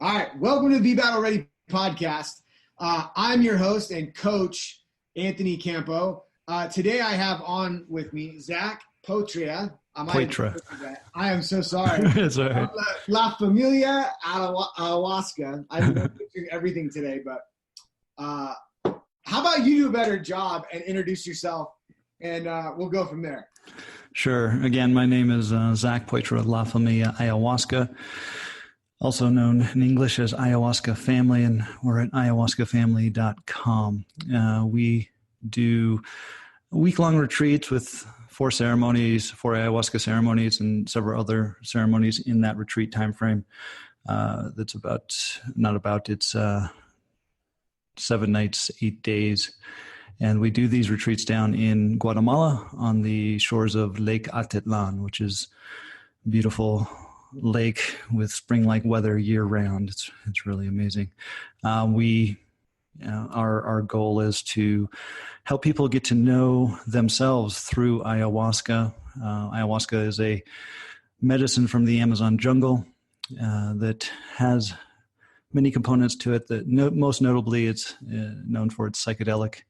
All right, welcome to the Be Battle Ready podcast. I'm your host and coach, Anthony Campo. Today I have on with me Zach Poitra. Poitra. I am so sorry. It's all right. La Familia Ayahuasca. I'm doing everything today, but how about you do a better job and introduce yourself, and we'll go from there. Sure. Again, my name is Zach Poitra, La Familia Ayahuasca, also known in English as Ayahuasca Family, and we're at ayahuascafamily.com. We do week-long retreats with four ayahuasca ceremonies, and several other ceremonies in that retreat time frame. It's 7 nights, 8 days. And we do these retreats down in Guatemala on the shores of Lake Atitlan, which is a beautiful lake with spring-like weather year-round. It's really amazing. Our goal is to help people get to know themselves through ayahuasca. Ayahuasca is a medicine from the Amazon jungle that has many components to it. That most notably, it's known for its psychedelic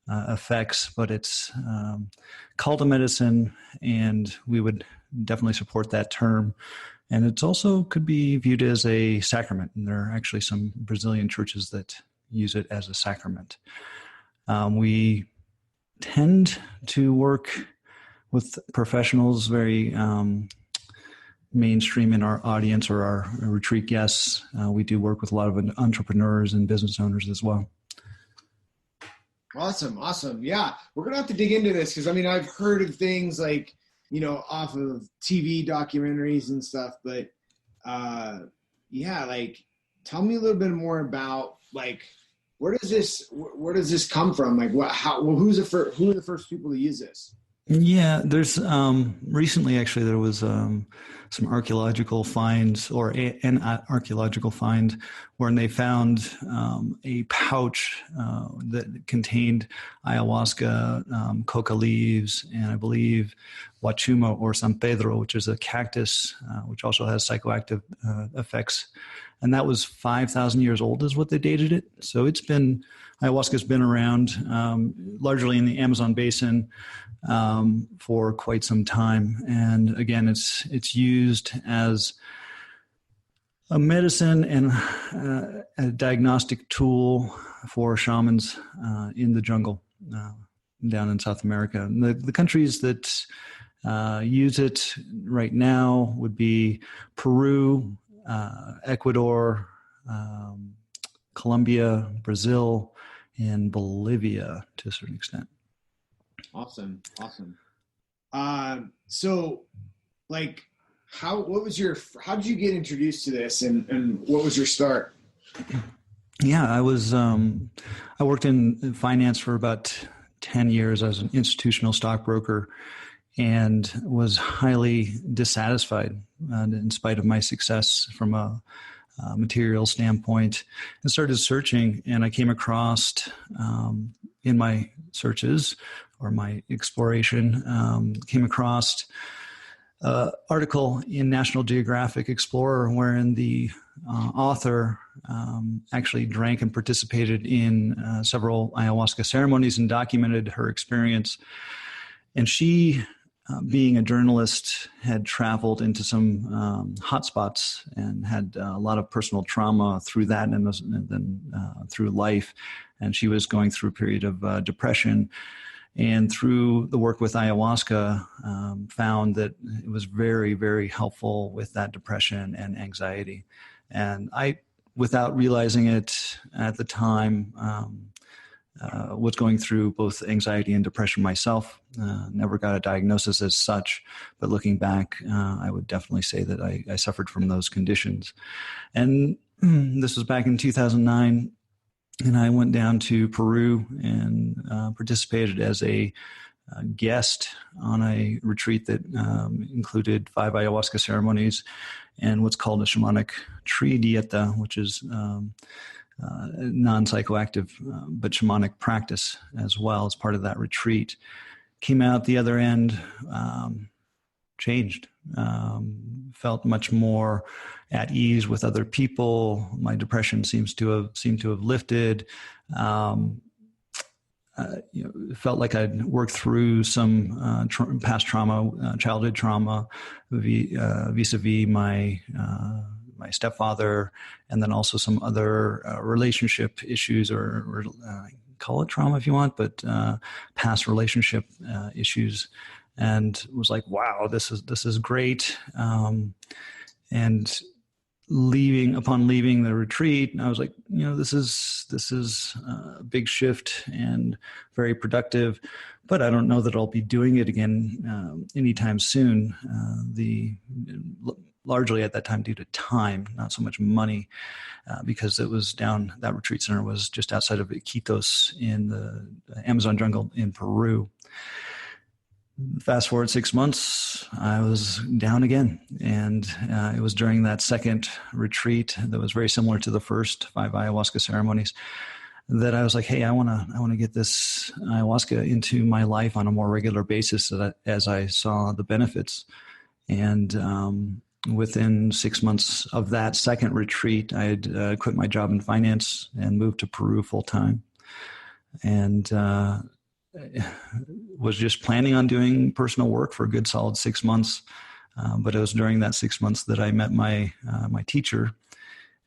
effects, but it's called a medicine, and we would definitely support that term. And it's also could be viewed as a sacrament, and there are actually some Brazilian churches that use it as a sacrament. We tend to work with professionals, very mainstream in our audience or our retreat guests. We do work with a lot of entrepreneurs and business owners as well. Awesome. Yeah, we're going to have to dig into this because, I've heard of things like, off of TV documentaries and stuff, but tell me a little bit more about, where does this come from? Who are the first people to use this? Yeah, there's recently actually there was some archaeological finds or an archaeological find where they found a pouch that contained ayahuasca, coca leaves, and I believe huachuma or San Pedro, which is a cactus, which also has psychoactive effects. And that was 5,000 years old is what they dated it. So ayahuasca's been around largely in the Amazon basin for quite some time. And again, it's used as a medicine and a diagnostic tool for shamans in the jungle down in South America. And the countries that use it right now would be Peru, Ecuador, Colombia, Brazil, and Bolivia to a certain extent. Awesome. How did you get introduced to this, and what was your start? Yeah, I worked in finance for about 10 years as an institutional stockbroker, and was highly dissatisfied in spite of my success from a material standpoint, and started searching. And I came across in my searches or my exploration, came across an article in National Geographic Explorer wherein the author actually drank and participated in several ayahuasca ceremonies and documented her experience. And she, being a journalist, had traveled into some hotspots and had a lot of personal trauma through that and then through life. And she was going through a period of depression. And through the work with ayahuasca, found that it was very, very helpful with that depression and anxiety. And I, without realizing it at the time, was going through both anxiety and depression myself. Never got a diagnosis as such, but looking back, I would definitely say that I suffered from those conditions. And this was back in 2009, and I went down to Peru and participated as a guest on a retreat that included 5 ayahuasca ceremonies and what's called a shamanic tree dieta, which is non-psychoactive but shamanic practice as well as part of that retreat. Came out the other end changed. Felt much more at ease with other people. My depression seemed to have lifted. Felt like I'd worked through some past trauma, childhood trauma, vis-a-vis my stepfather, and then also some other relationship issues, or call it trauma if you want, but past relationship issues, and was like, wow, this is great. And upon leaving the retreat, I was like, this is a big shift and very productive, but I don't know that I'll be doing it again anytime soon. Largely at that time due to time, not so much money, because it was that retreat center was just outside of Iquitos in the Amazon jungle in Peru. Fast forward 6 months, I was down again. And it was during that second retreat that was very similar to the first 5 ayahuasca ceremonies that I was like, hey, I want to get this ayahuasca into my life on a more regular basis, as I saw the benefits. And within 6 months of that second retreat, I had quit my job in finance and moved to Peru full time. And was just planning on doing personal work for a good solid 6 months. But it was during that 6 months that I met my teacher,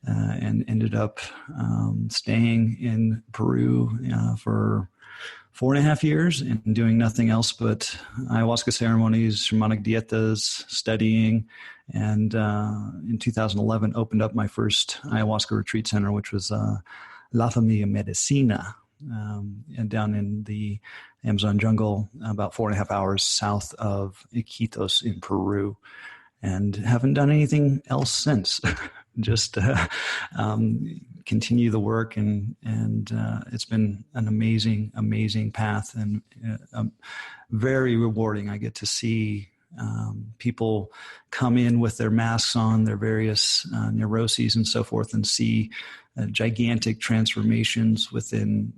and ended up staying in Peru for 4.5 years and doing nothing else but ayahuasca ceremonies, shamanic dietas, studying, and in 2011 opened up my first ayahuasca retreat center, which was La Familia Medicina, and down in the Amazon jungle, about 4.5 hours south of Iquitos in Peru, and haven't done anything else since. Just continue the work, and it's been an amazing path, and very rewarding. I get to see people come in with their masks on, their various neuroses and so forth, and see gigantic transformations within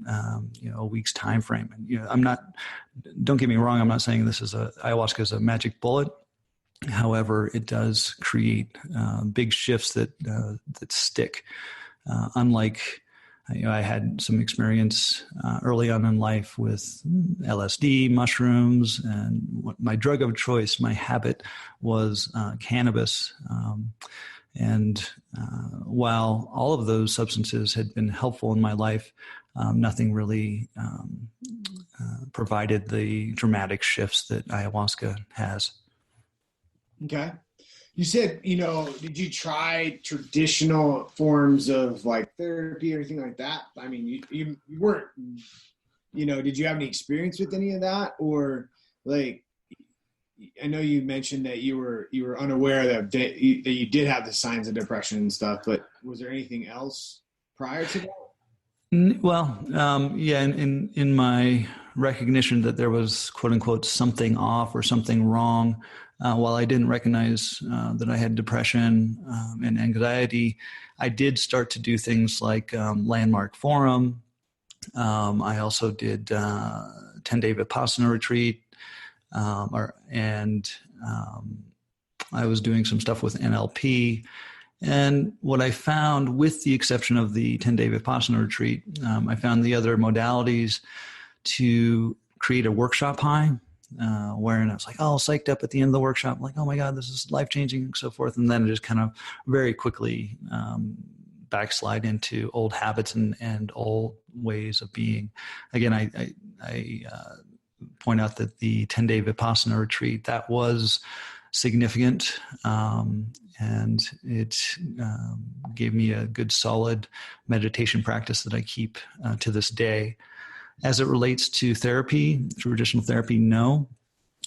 a week's time frame. And don't get me wrong, I'm not saying ayahuasca is a magic bullet. However, it does create big shifts that stick. Unlike, I had some experience early on in life with LSD, mushrooms, and my drug of choice, my habit was cannabis. And while all of those substances had been helpful in my life, nothing really provided the dramatic shifts that ayahuasca has. Okay. You said, did you try traditional forms of like therapy or anything like that? I mean, you weren't, did you have any experience with any of that? Or like, I know you mentioned that you were unaware that you did have the signs of depression and stuff, but was there anything else prior to that? Well, yeah, in my recognition that there was, quote unquote, something off or something wrong, while I didn't recognize that I had depression and anxiety, I did start to do things like Landmark Forum. I also did 10-day Vipassana retreat, and I was doing some stuff with NLP. And what I found, with the exception of the 10-day Vipassana retreat, I found the other modalities to create a workshop high, wherein I was like, psyched up at the end of the workshop, like, oh my God, this is life-changing and so forth. And then it just kind of very quickly backslide into old habits and old ways of being. Again, I point out that the 10-day Vipassana retreat, that was significant, and it gave me a good solid meditation practice that I keep to this day. As it relates to therapy, traditional therapy, no,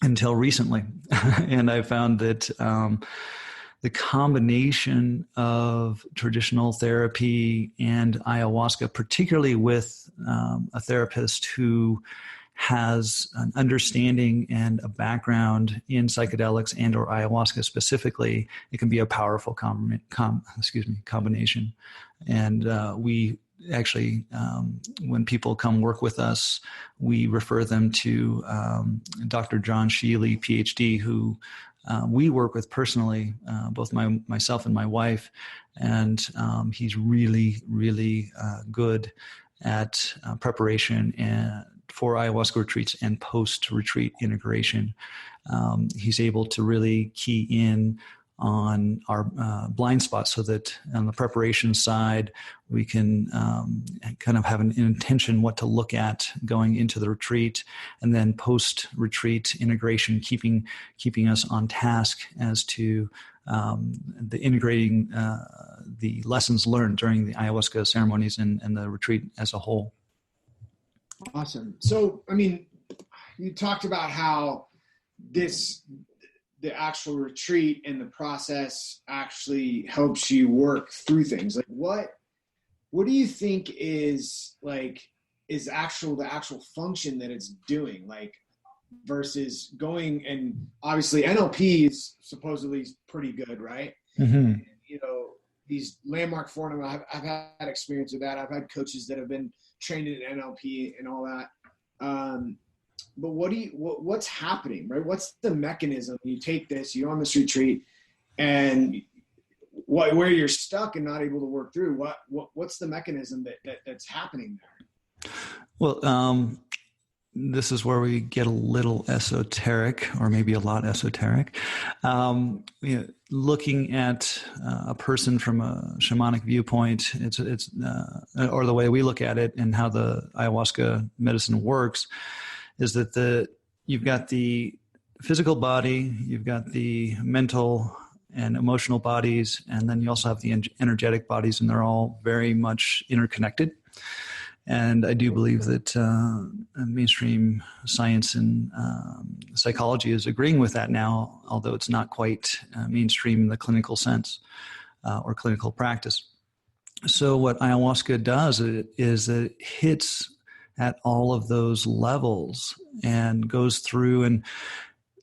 until recently. And I found that the combination of traditional therapy and ayahuasca, particularly with a therapist who has an understanding and a background in psychedelics and or ayahuasca specifically, it can be a powerful combination. And we actually, when people come work with us, we refer them to Dr. John Sheely, PhD, who we work with personally, both myself and my wife, and he's really, really good at preparation and for ayahuasca retreats and post-retreat integration. He's able to really key in on our blind spots so that on the preparation side, we can kind of have an intention what to look at going into the retreat, and then post-retreat integration, keeping us on task as to the integrating the lessons learned during the ayahuasca ceremonies and the retreat as a whole. Awesome. So, I mean, you talked about how the actual retreat and the process actually helps you work through things. Like what do you think is the actual function that it's doing, like versus going, and obviously NLP is supposedly pretty good, right? Mm-hmm. You know, these landmark forums, I've had experience with that. I've had coaches that have been trained in NLP and all that. But what's happening, right? What's the mechanism? You take this, you're on this retreat, and where you're stuck and not able to work through. What's the mechanism that's happening there? Well, this is where we get a little esoteric, or maybe a lot esoteric. Looking at a person from a shamanic viewpoint, it's or the way we look at it and how the ayahuasca medicine works, is that you've got the physical body, you've got the mental and emotional bodies, and then you also have the energetic bodies, and they're all very much interconnected. And I do believe that mainstream science and psychology is agreeing with that now, although it's not quite mainstream in the clinical sense or clinical practice. So what ayahuasca does is that it hits at all of those levels and goes through and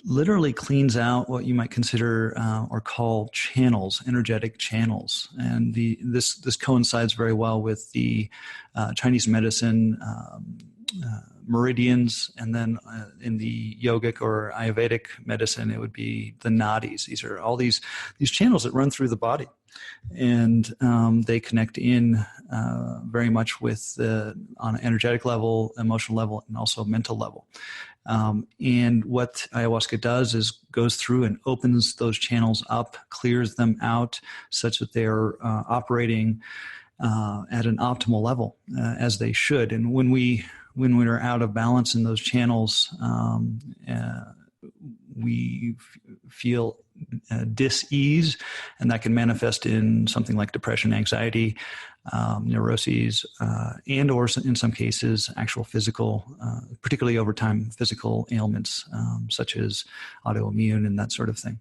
literally cleans out what you might consider or call channels, energetic channels. And this coincides very well with the Chinese medicine meridians, and then in the yogic or Ayurvedic medicine, it would be the nadis. These are all these channels that run through the body, and they connect in very much with on an energetic level, emotional level, and also mental level. And what ayahuasca does is goes through and opens those channels up, clears them out such that they are operating at an optimal level as they should. And when we're out of balance in those channels, we feel dis-ease, and that can manifest in something like depression, anxiety, neuroses, and or in some cases, actual physical, particularly over time, physical ailments such as autoimmune and that sort of thing.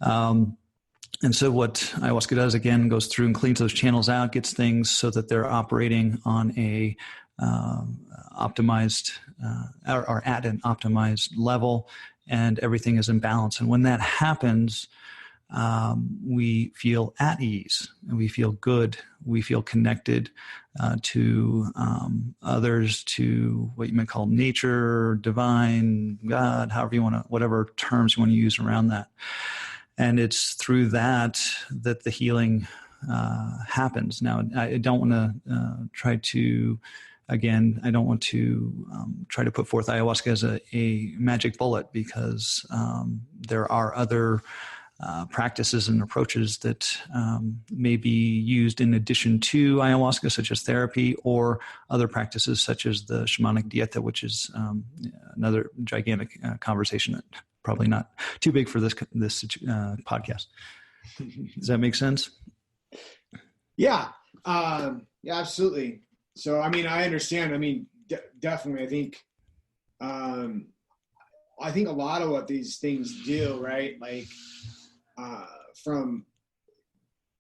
And so what ayahuasca does, again, goes through and cleans those channels out, gets things so that they're operating on a optimized or at an optimized level, and everything is in balance. And when that happens, we feel at ease, and we feel good. We feel connected to others, to what you might call nature, divine, God, however you want to, whatever terms you want to use around that. And it's through that the healing happens. Now, I don't want to try to try to put forth ayahuasca as a magic bullet, because there are other practices and approaches that may be used in addition to ayahuasca, such as therapy, or other practices such as the shamanic dieta, which is another gigantic conversation that probably not too big for this podcast. Does that make sense? Yeah, absolutely. So, I mean, I understand. I mean, definitely. I think a lot of what these things do, right? Like,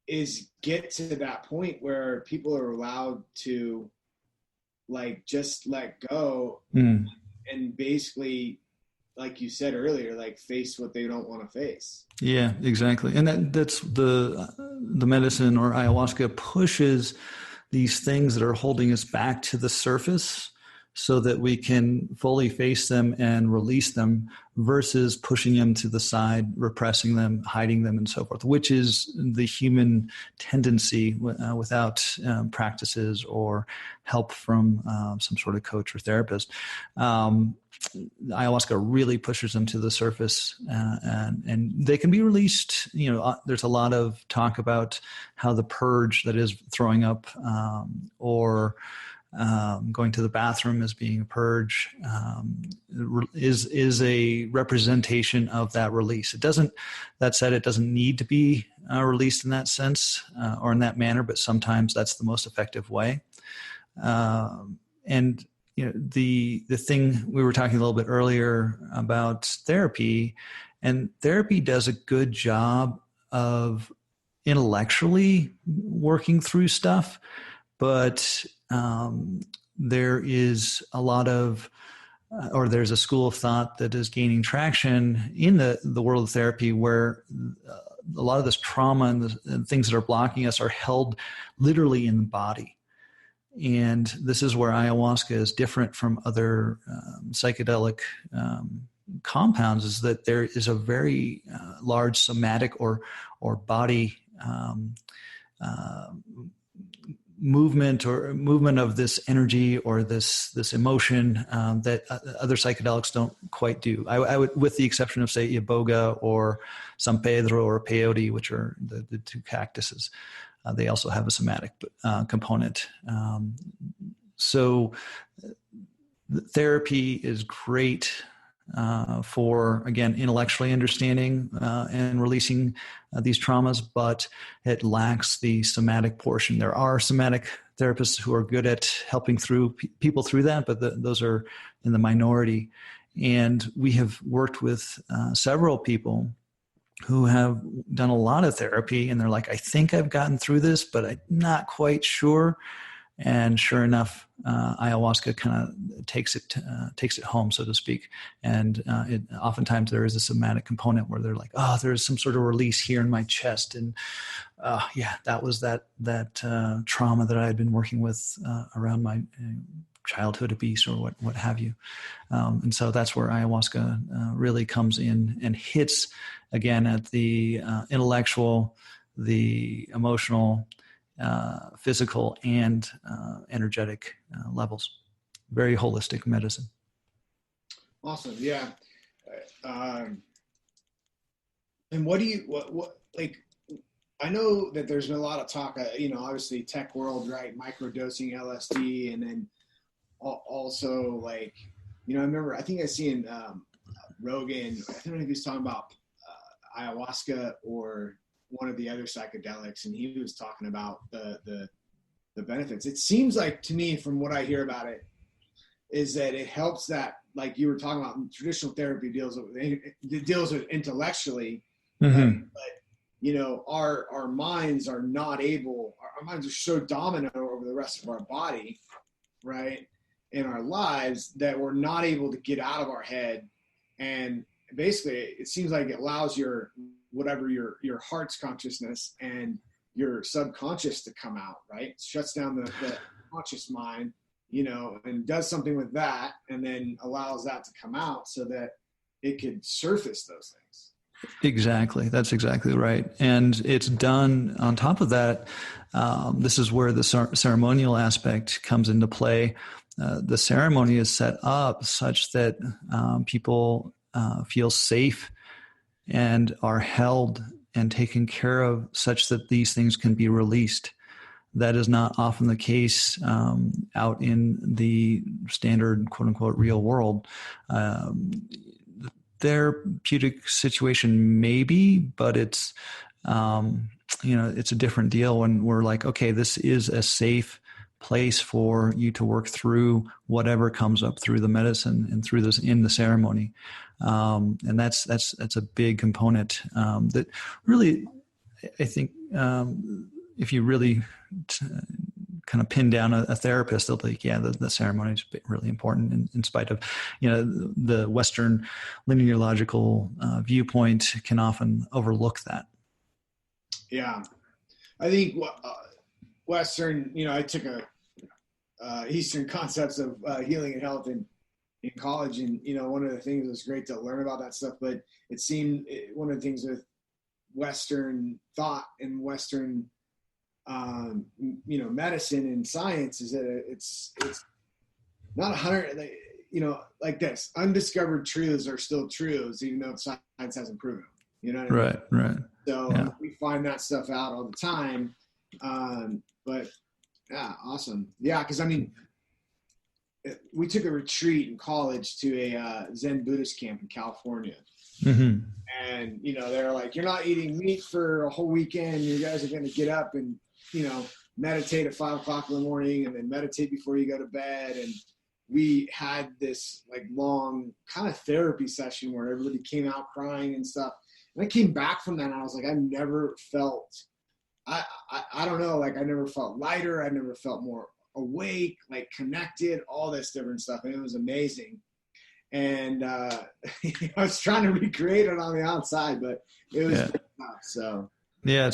is get to that point where people are allowed to, like, just let go and basically, like you said earlier, like face what they don't want to face. Yeah, exactly. And that's the medicine or ayahuasca pushes these things that are holding us back to the surface so that we can fully face them and release them versus pushing them to the side, repressing them, hiding them, and so forth, which is the human tendency without practices or help from some sort of coach or therapist. Ayahuasca really pushes them to the surface, and they can be released. There's a lot of talk about how the purge, that is throwing up or going to the bathroom as being a purge, is a representation of that release. That said, it doesn't need to be released in that sense or in that manner, but sometimes that's the most effective way. And the thing we were talking a little bit earlier about therapy, and therapy does a good job of intellectually working through stuff, but there is a lot of, or there's a school of thought that is gaining traction in the world of therapy, where a lot of this trauma and the things that are blocking us are held literally in the body. And this is where ayahuasca is different from other psychedelic compounds, is that there is a very large somatic or body movement of this energy or this emotion that other psychedelics don't quite do. I would, with the exception of, say, Iboga or San Pedro or peyote, which are the two cactuses. They also have a somatic component. So therapy is great for, again, intellectually understanding and releasing these traumas, but it lacks the somatic portion. There are somatic therapists who are good at helping people through that, but those are in the minority. And we have worked with several people who have done a lot of therapy, and they're like, I think I've gotten through this, but I'm not quite sure. And sure enough, ayahuasca kind of takes it home, so to speak. And oftentimes there is a somatic component where they're like, oh, there's some sort of release here in my chest. And that was that trauma that I had been working with around my childhood abuse or what have you. And so that's where ayahuasca really comes in and hits again at the intellectual, the emotional, physical, and energetic levels. Very holistic medicine. Awesome. Yeah. And what like, I know that there's been a lot of talk, obviously tech world, right? Microdosing LSD, and then also like, I remember, I think I seen Rogan, I don't know if he's talking about ayahuasca or one of the other psychedelics, and he was talking about the benefits. It seems like, to me, from what I hear about it, is that it helps that, like you were talking about, traditional therapy deals with intellectually, mm-hmm. but our minds are not able. Our minds are so dominant over the rest of our body, right, in our lives, that we're not able to get out of our head. And basically, it seems like it allows your heart's consciousness and your subconscious to come out, right? It shuts down the conscious mind, and does something with that, and then allows that to come out so that it could surface those things. Exactly. That's exactly right. And it's done on top of that. This is where the ceremonial aspect comes into play. The ceremony is set up such that people feel safe and are held and taken care of, such that these things can be released. That is not often the case out in the standard, quote unquote, real world. The therapeutic situation maybe, but it's, it's a different deal when we're like, okay, this is a safe place for you to work through whatever comes up through the medicine and through this in the ceremony. And that's a big component that really, I think, if you really kind of pin down a therapist, they'll be like, yeah, the ceremony is really important, in spite of, the Western lineological viewpoint can often overlook that. Yeah. I think Western, I took Eastern concepts of healing and health in college. And, one of the things was great to learn about that stuff, but it seemed one of the things with Western thought and Western, medicine and science is that it's not 100, like this, undiscovered truths are still truths, even though science hasn't proven them. You know what I mean? Right. So we find that stuff out all the time. But yeah, awesome. Yeah. Cause we took a retreat in college to a Zen Buddhist camp in California. Mm-hmm. And, they're like, you're not eating meat for a whole weekend. You guys are going to get up and, meditate at 5 o'clock in the morning and then meditate before you go to bed. And we had this like long kind of therapy session where everybody came out crying and stuff. And I came back from that and I was like, I never felt, I don't know, like I never felt lighter. I never felt more awake, like connected, all this different stuff. And it was amazing. And I was trying to recreate it on the outside, but it was tough, so. Yeah,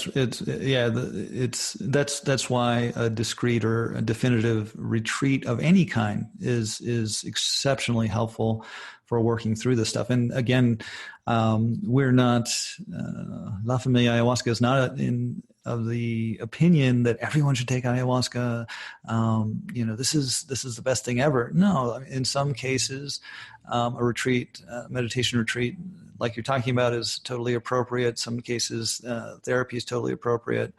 that's why a discrete or a definitive retreat of any kind is exceptionally helpful for working through this stuff. And again, we're not La Familia Ayahuasca is not of the opinion that everyone should take ayahuasca. This is the best thing ever. No, in some cases, a retreat, meditation retreat, like you're talking about, is totally appropriate. Some cases, therapy is totally appropriate.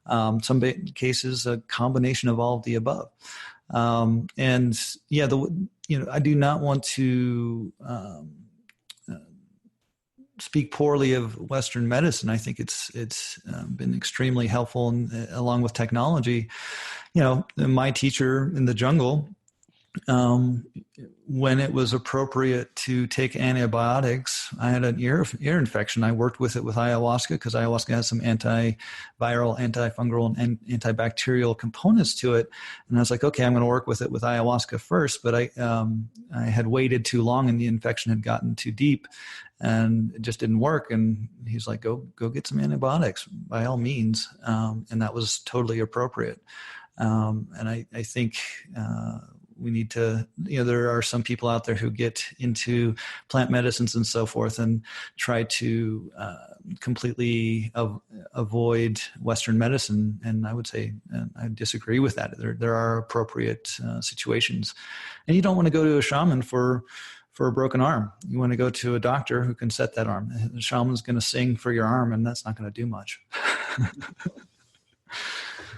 Some cases, a combination of all of the above. I do not want to speak poorly of Western medicine. I think it's been extremely helpful, and along with technology. My teacher in the jungle, when it was appropriate to take antibiotics, I had an ear infection. I worked with it with ayahuasca because ayahuasca has some antiviral, antifungal, and antibacterial components to it. And I was like, okay, I'm going to work with it with ayahuasca first. But I had waited too long and the infection had gotten too deep and it just didn't work. And he's like, go get some antibiotics by all means. And that was totally appropriate. And I think we need to, there are some people out there who get into plant medicines and so forth and try to completely avoid Western medicine. And I would say I disagree with that. There are appropriate situations. And you don't want to go to a shaman for a broken arm. You want to go to a doctor who can set that arm. The shaman's going to sing for your arm, and that's not going to do much.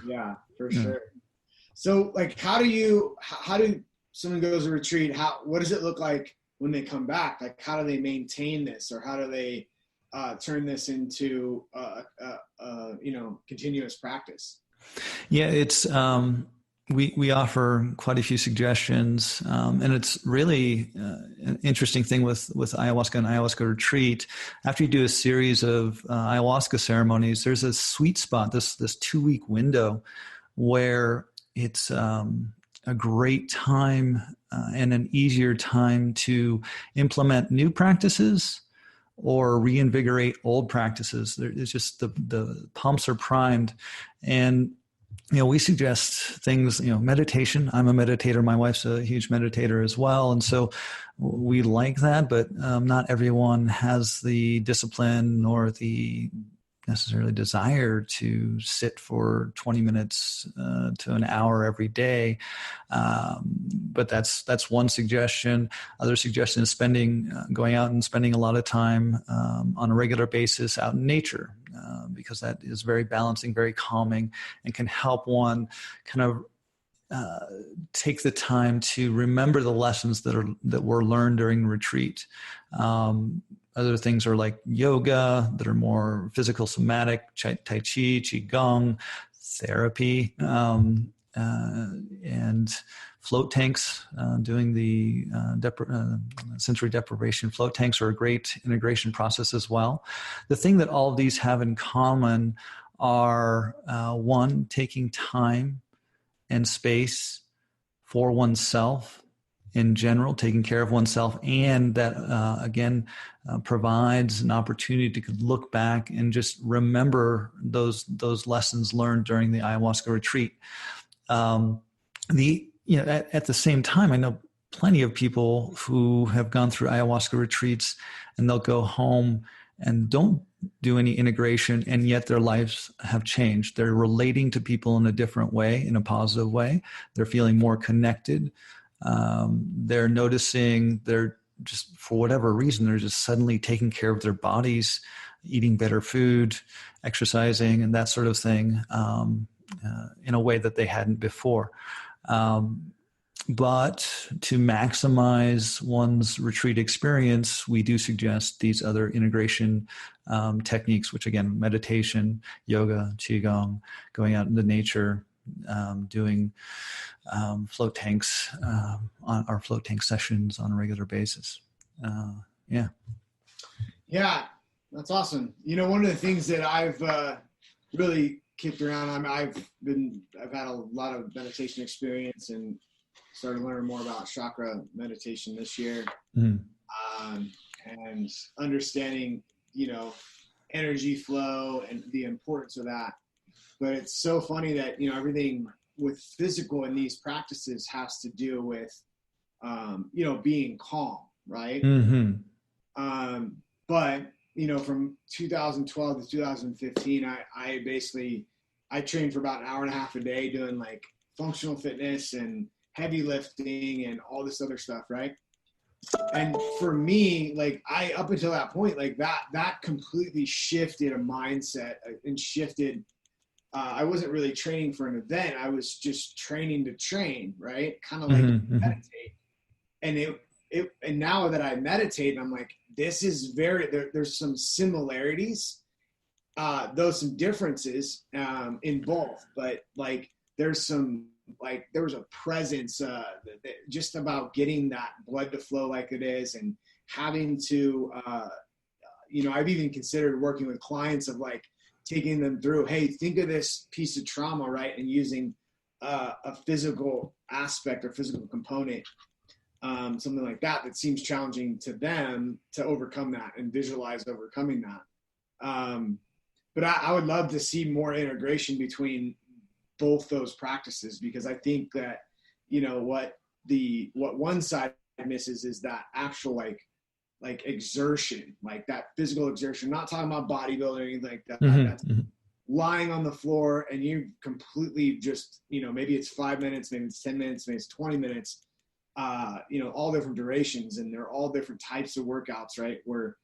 Yeah, for sure. So like, how do someone goes to retreat? What does it look like when they come back? Like, how do they maintain this, or how do they turn this into continuous practice? Yeah, it's we offer quite a few suggestions, and it's really an interesting thing with ayahuasca and ayahuasca retreat. After you do a series of ayahuasca ceremonies, there's a sweet spot, this 2-week window where it's a great time and an easier time to implement new practices or reinvigorate old practices. It's just the pumps are primed. And, we suggest things, meditation. I'm a meditator. My wife's a huge meditator as well. And so we like that, but not everyone has the discipline or the necessarily desire to sit for 20 minutes to an hour every day. But that's one suggestion. Other suggestion is going out and spending a lot of time on a regular basis out in nature, because that is very balancing, very calming, and can help one kind of take the time to remember the lessons that were learned during retreat. Other things are like yoga that are more physical, somatic, tai chi, qigong, therapy, and float tanks. Doing the sensory deprivation float tanks are a great integration process as well. The thing that all of these have in common are one, taking time and space for oneself in general, taking care of oneself, and that again provides an opportunity to look back and just remember those lessons learned during the ayahuasca retreat. The at the same time, I know plenty of people who have gone through ayahuasca retreats and they'll go home and don't do any integration, and yet their lives have changed. They're relating to people in a different way, in a positive way. They're feeling more connected. They're noticing they're just, for whatever reason, they're just suddenly taking care of their bodies, eating better food, exercising, and that sort of thing, in a way that they hadn't before. But to maximize one's retreat experience, we do suggest these other integration techniques, which again, meditation, yoga, qigong, going out into nature, doing float tanks, on our float tank sessions on a regular basis. Yeah. Yeah, that's awesome. One of the things that I've really kicked around, I've had a lot of meditation experience and started learning more about chakra meditation this year. And understanding, energy flow and the importance of that. But it's so funny that, everything with physical in these practices has to do with, being calm, right? But, from 2012 to 2015, I trained for about an hour and a half a day doing like functional fitness and heavy lifting and all this other stuff, right? And for me, like up until that point, like that completely shifted a mindset and shifted. I wasn't really training for an event. I was just training to train, right? Kind of like meditate. And and now that I meditate, I'm like, this is there's some similarities, though some differences in both, but like there was a presence just about getting that blood to flow like it is, and having to, I've even considered working with clients of like taking them through, hey, think of this piece of trauma, right? And using a physical aspect or physical component, something like that seems challenging to them to overcome that and visualize overcoming that. But I would love to see more integration between both those practices, because I think that, what one side misses is that actual like exertion, like that physical exertion, not talking about bodybuilding or anything like that. That's lying on the floor and you completely just, maybe it's 5 minutes, maybe it's 10 minutes, maybe it's 20 minutes, all different durations, and they're all different types of workouts, right? Where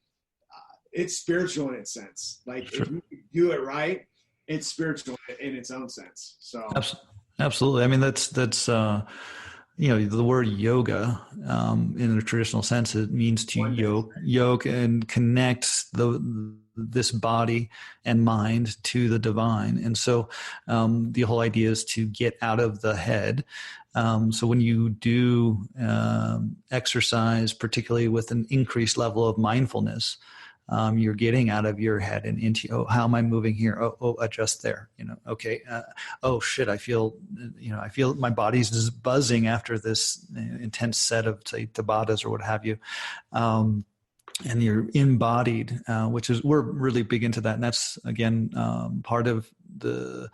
it's spiritual in its sense. Like if you do it right, it's spiritual in its own sense. So absolutely. I mean, that's the word yoga, in a traditional sense, it means to yoke and connect this body and mind to the divine. And so the whole idea is to get out of the head. So when you do exercise, particularly with an increased level of mindfulness, you're getting out of your head and into, how am I moving here? Oh, adjust there. Okay. Oh shit. I feel my body's just buzzing after this intense set of, say, Tabatas or what have you. And you're embodied, we're really big into that. And that's, again, part of the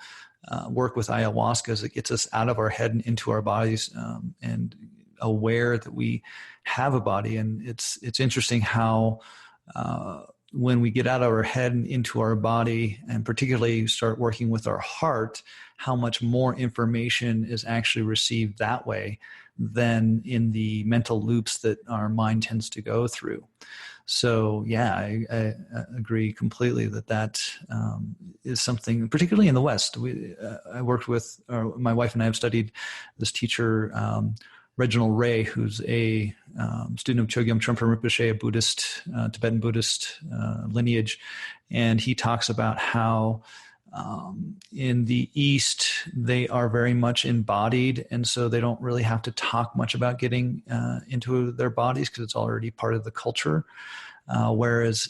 work with ayahuasca, is it gets us out of our head and into our bodies, and aware that we have a body. And it's interesting how, when we get out of our head and into our body, and particularly start working with our heart, how much more information is actually received that way than in the mental loops that our mind tends to go through. So yeah, I agree completely that is something, particularly in the West. I worked with, my wife and I have studied this teacher, Reginald Ray, who's a student of Chogyam Trungpa Rinpoche, a Buddhist, Tibetan Buddhist lineage. And he talks about how in the East, they are very much embodied. And so they don't really have to talk much about getting into their bodies, because it's already part of the culture. Whereas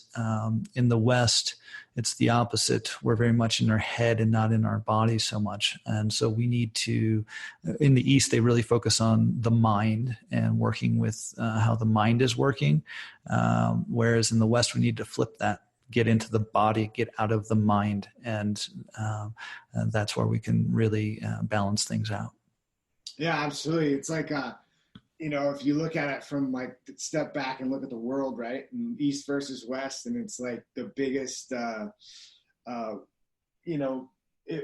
in the West, it's the opposite. We're very much in our head and not in our body so much. And so we need to, in the East, they really focus on the mind and working with how the mind is working. Whereas in the West, we need to flip that, get into the body, get out of the mind. And that's where we can really balance things out. Yeah, absolutely. It's like, if you look at it from like step back and look at the world, right? And East versus West, and it's like the biggest, uh, you know,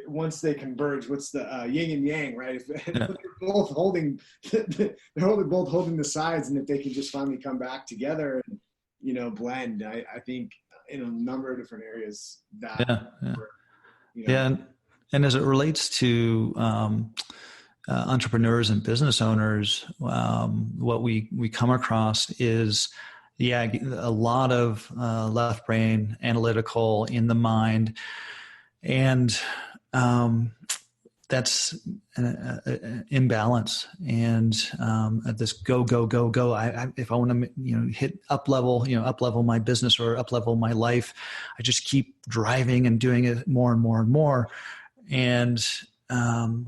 once they converge, what's the yin and yang, right? If Yeah. they're both holding, both holding the sides, and if they can just finally come back together and blend, I think in a number of different areas that, Yeah. Yeah. you know, Yeah. And as it relates to entrepreneurs and business owners, what we come across is, yeah, a lot of left brain, analytical, in the mind, and that's an imbalance. And at this go go go go, if I want to hit up level my business or up level my life, I just keep driving and doing it more and more and more. And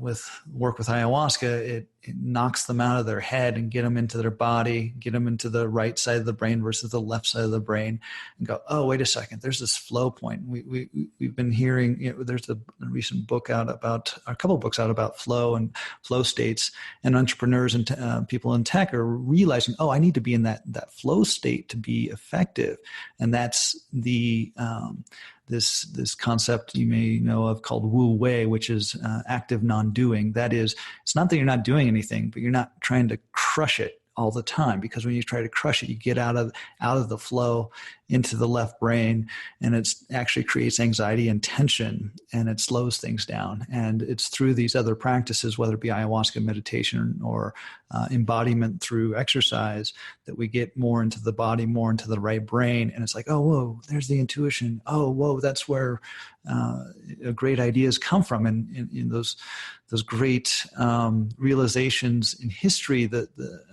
with work with ayahuasca, it knocks them out of their head and get them into their body, get them into the right side of the brain versus the left side of the brain, and go, oh, wait a second, there's this flow point. We've been hearing, there's a recent book out about, a couple of books out about flow and flow states, and entrepreneurs and people in tech are realizing, oh, I need to be in that flow state to be effective. And that's the this concept you may know of called Wu Wei, which is active non-doing. That is, it's not that you're not doing anything, but you're not trying to crush it all the time, because when you try to crush it, you get out of the flow into the left brain, and it actually creates anxiety and tension, and it slows things down. And it's through these other practices, whether it be ayahuasca, meditation, or embodiment through exercise, that we get more into the body, more into the right brain. And it's like, oh, whoa, there's the intuition. Oh, whoa, that's where great ideas come from. And in those great realizations in history,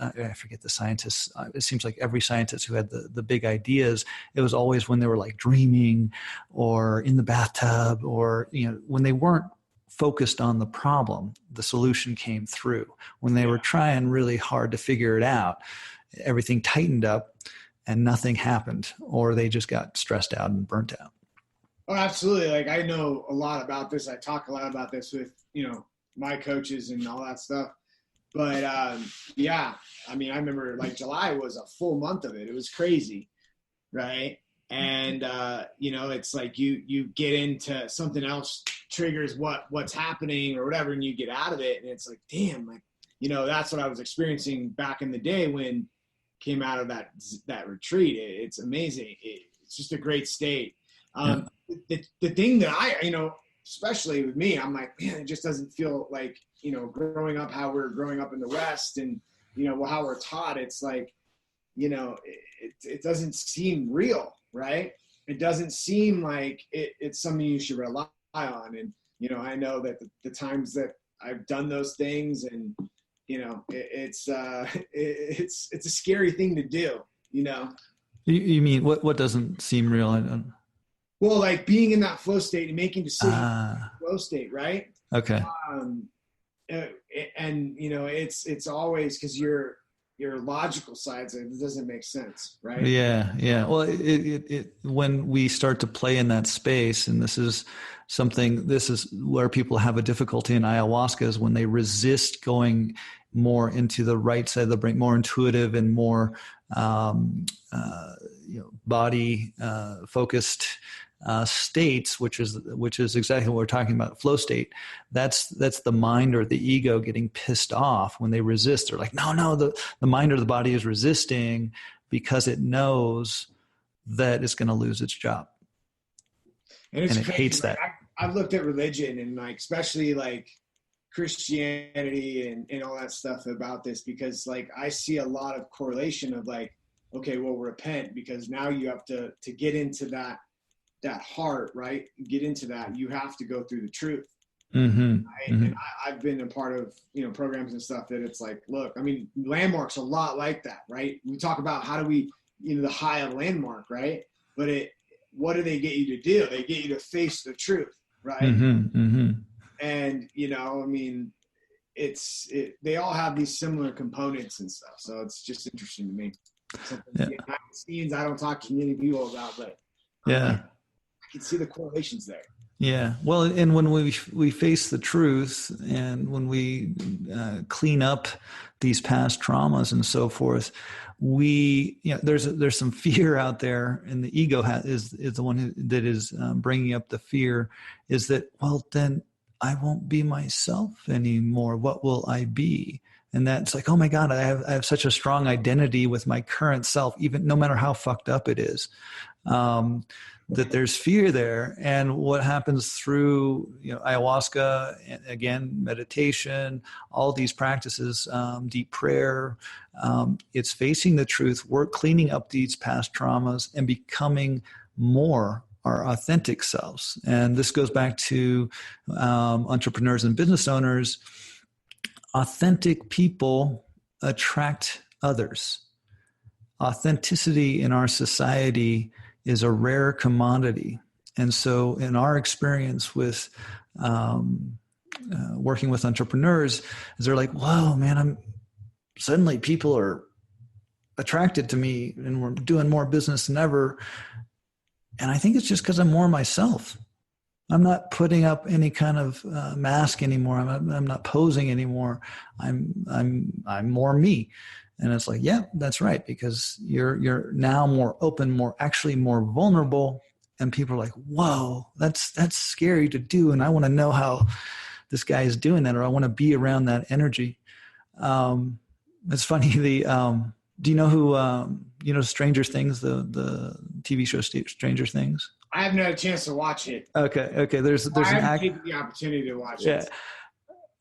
I forget the scientists. It seems like every scientist who had the big ideas, it was always when they were like dreaming or in the bathtub, or when they weren't focused on the problem, the solution came through. When they were trying really hard to figure it out, everything tightened up and nothing happened, or they just got stressed out and burnt out. Oh, absolutely. Like, I know a lot about this. I talk a lot about this with, my coaches and all that stuff. But yeah, I mean, I remember like July was a full month of it. It was crazy. Right. And, it's like you get into something else, triggers what's happening or whatever, and you get out of it. And it's like, damn, like, that's what I was experiencing back in the day when came out of that retreat. It's amazing. It's just a great state. The thing that especially with me, I'm like, man, it just doesn't feel like, growing up how we're growing up in the West, and, how we're taught. It's like, it doesn't seem real, right? It doesn't seem like it's something you should rely on. And, I know that the times that I've done those things, and, it's a scary thing to do, You mean what doesn't seem real? Well, like being in that flow state and making decisions in that flow state, right? Okay. And it's always because your logical sides, it doesn't make sense, right? Yeah. Well, it when we start to play in that space, and this is where people have a difficulty in ayahuasca, is when they resist going more into the right side of the brain, more intuitive and more body focused states, which is exactly what we're talking about, flow state. That's the mind or the ego getting pissed off when they resist. They're like, no, the mind or the body is resisting because it knows that it's going to lose its job. And it crazy. Hates that. I've looked at religion, and like, especially like Christianity and all that stuff about this, because like I see a lot of correlation of like, okay, well, repent, because now you have to get into that heart, right? Get into that, you have to go through the truth. Mm-hmm. Right? Mm-hmm. And I've been a part of programs and stuff that it's like, look, I mean, Landmark's a lot like that, right? We talk about how do we, the high of Landmark, right? But what do they get you to do? They get you to face the truth, right? Mm-hmm. Mm-hmm. And I mean, they all have these similar components and stuff, so it's just interesting to me. Something behind the scenes I don't talk to many people about, but yeah, I can see the correlations there. Yeah. Well, and when we face the truth, and when we clean up these past traumas and so forth, there's some fear out there, and the ego is the one that is bringing up the fear. Is that, well, then I won't be myself anymore. What will I be? And that's like, oh my God, I have such a strong identity with my current self, even no matter how fucked up it is. That there's fear there. And what happens through ayahuasca, again, meditation, all these practices, deep prayer, it's facing the truth, work cleaning up these past traumas and becoming more our authentic selves. And this goes back to entrepreneurs and business owners. Authentic people attract others. Authenticity in our society is a rare commodity. And so in our experience with working with entrepreneurs, is they're like, whoa, man, suddenly people are attracted to me and we're doing more business than ever. And I think it's just because I'm more myself. I'm not putting up any kind of mask anymore. I'm not posing anymore. I'm more me. And it's like, yeah, that's right, because you're now more open, more vulnerable, and people are like, whoa, that's scary to do, and I want to know how this guy is doing that, or I want to be around that energy. It's funny. Do you know who Stranger Things, the TV show Stranger Things? I haven't had a chance to watch it. Okay. There's I haven't taken the opportunity to watch it.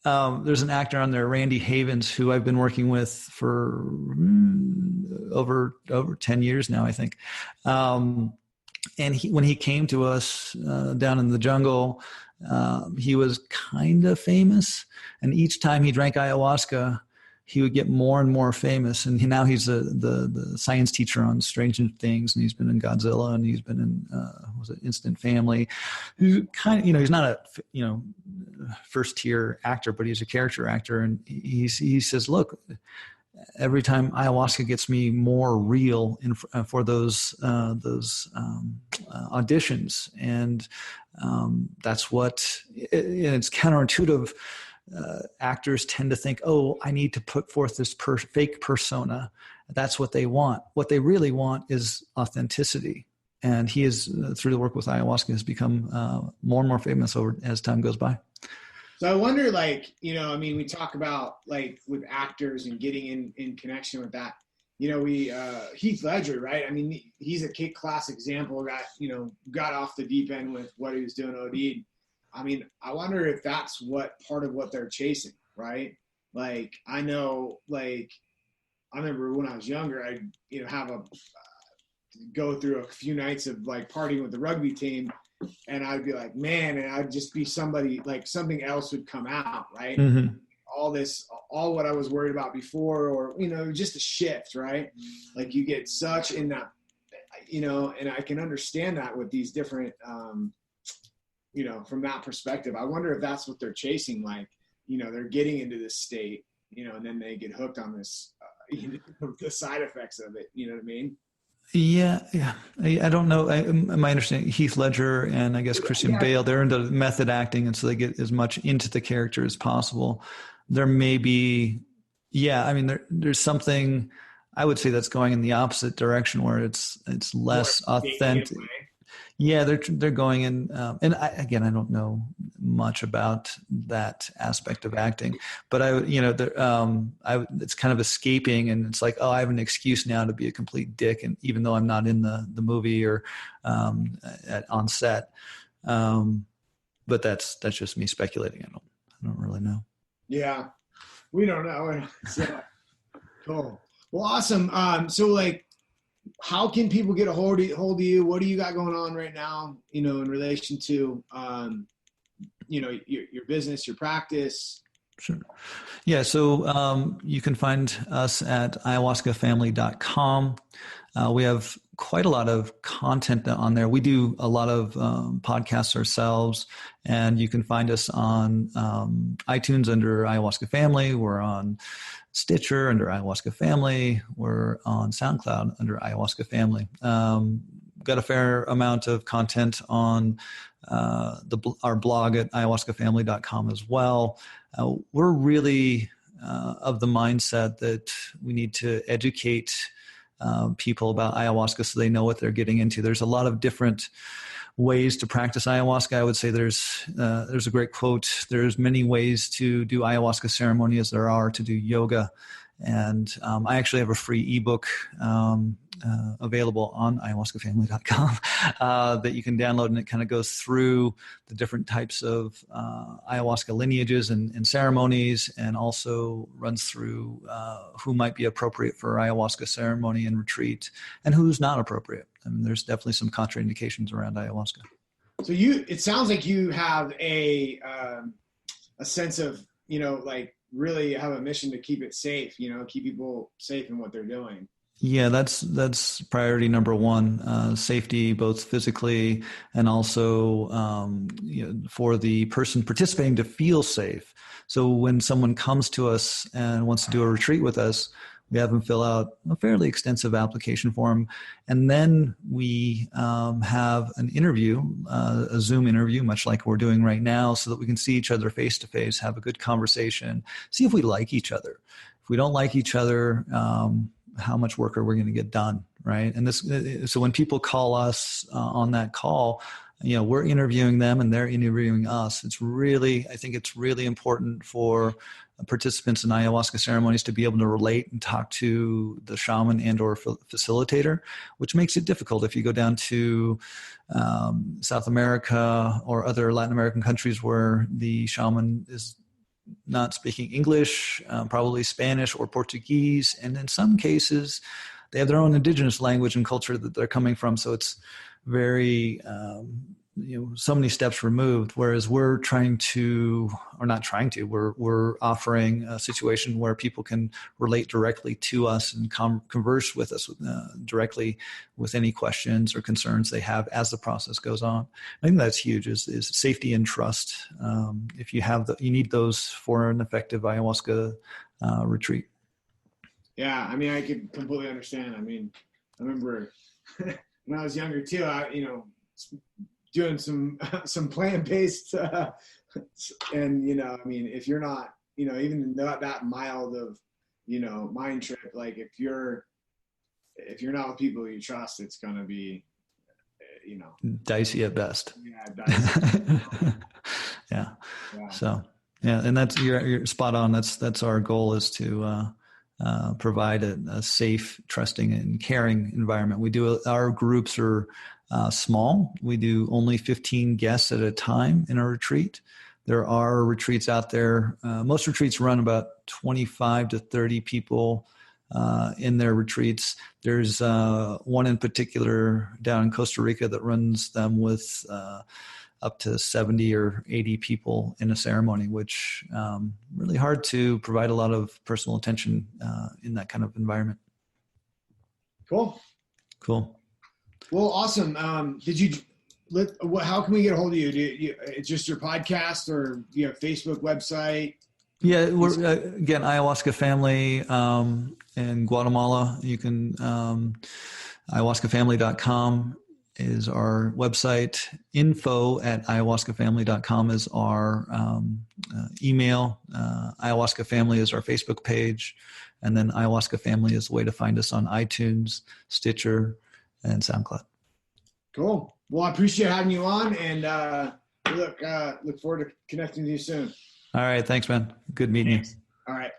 There's an actor on there, Randy Havens, who I've been working with for over 10 years now, I think. And when he came to us down in the jungle, he was kind of famous. And each time he drank ayahuasca, he would get more and more famous. And now he's the science teacher on Stranger Things, and he's been in Godzilla, and he's been in Instant Family. He's kind of, he's not a first tier actor, but he's a character actor. And he says, look, every time ayahuasca gets me more real for those auditions, and that's what it's counterintuitive. Actors tend to think, oh, I need to put forth this fake persona. That's what they want. What they really want is authenticity. And he is, through the work with ayahuasca, has become more and more famous as time goes by. So I wonder, we talk about with actors and getting in connection with that. Heath Ledger, right? I mean, he's a class example that, got off the deep end with what he was doing OD'd. I mean, I wonder if that's part of what they're chasing, right? I know, I remember when I was younger, I'd, go through a few nights of partying with the rugby team, and I'd be like, man, and I'd just be somebody, something else would come out, right? Mm-hmm. All what I was worried about before, or, just a shift, right? You get such in that, and I can understand that with these different, from that perspective. I wonder if that's what they're chasing. They're getting into this state, and then they get hooked on this, the side effects of it. You know what I mean? Yeah. I don't know. My understanding, Heath Ledger and I guess Christian Bale, they're into method acting, and so they get as much into the character as possible. There may be, there's something I would say that's going in the opposite direction, where it's less authentic. Yeah, they're going in, and I don't know much about that aspect of acting, but it's kind of escaping, and it's like, oh, I have an excuse now to be a complete dick, and even though I'm not in the movie or on set, but that's just me speculating. I don't really know. Yeah, we don't know. So, cool. Well, awesome. So how can people get a hold of you? What do you got going on right now, in relation to, your business, your practice? Sure. Yeah. So you can find us at ayahuascafamily.com. We have quite a lot of content on there. We do a lot of podcasts ourselves, and you can find us on iTunes under Ayahuasca Family. We're on Stitcher under Ayahuasca Family. We're on SoundCloud under Ayahuasca Family. got a fair amount of content on our blog at ayahuascafamily.com as well. We're really of the mindset that we need to educate people about ayahuasca so they know what they're getting into. There's a lot of different ways to practice ayahuasca. I would say there's a great quote. There's many ways to do ayahuasca ceremony as there are to do yoga. And I actually have a free ebook available on ayahuascafamily.com that you can download, and it kind of goes through the different types of ayahuasca lineages and ceremonies, and also runs through who might be appropriate for ayahuasca ceremony and retreat and who's not appropriate. I mean, there's definitely some contraindications around ayahuasca. So it sounds like you have a sense of, like, really have a mission to keep it safe, keep people safe in what they're doing. Yeah, that's priority number one, safety, both physically and also for the person participating to feel safe. So when someone comes to us and wants to do a retreat with us, we have them fill out a fairly extensive application form, and then we have an interview, a Zoom interview, much like we're doing right now, so that we can see each other face to face, have a good conversation, see if we like each other. If we don't like each other, how much work are we going to get done, right? And so when people call us on that call, we're interviewing them and they're interviewing us. I think it's really important for participants in ayahuasca ceremonies to be able to relate and talk to the shaman and or facilitator, which makes it difficult if you go down to South America or other Latin American countries where the shaman is not speaking English, probably Spanish or Portuguese. And in some cases, they have their own indigenous language and culture that they're coming from. So it's very, so many steps removed, whereas we're offering a situation where people can relate directly to us and converse with us directly with any questions or concerns they have as the process goes on. I think that's huge is safety and trust. If you have you need those for an effective ayahuasca retreat. Yeah. I mean, I could completely understand. I mean, I remember when I was younger too, doing some plant-based and I mean, if you're not even not that mild of mind trip, like if you're not with people you trust, it's gonna be dicey at best. Yeah, dicey. Yeah. So and that's you're spot on. That's our goal, is to provide a safe, trusting, and caring environment. Our groups are small. We do only 15 guests at a time in a retreat. There are retreats out there. Most retreats run about 25 to 30 people in their retreats. There's one in particular down in Costa Rica that runs them with up to 70 or 80 people in a ceremony, which really hard to provide a lot of personal attention in that kind of environment. Cool. Well, awesome. How can we get a hold of you? It's just your podcast, or do you have Facebook, website? Yeah, we're again Ayahuasca Family in Guatemala. You can ayahuascafamily.com is our website. info@ayahuascafamily.com is our email. Ayahuasca Family is our Facebook page, and then Ayahuasca Family is the way to find us on iTunes, Stitcher, and SoundCloud. Cool. Well, I appreciate having you on, and look forward to connecting with you soon. All right. Thanks, man. Good meeting you. All right.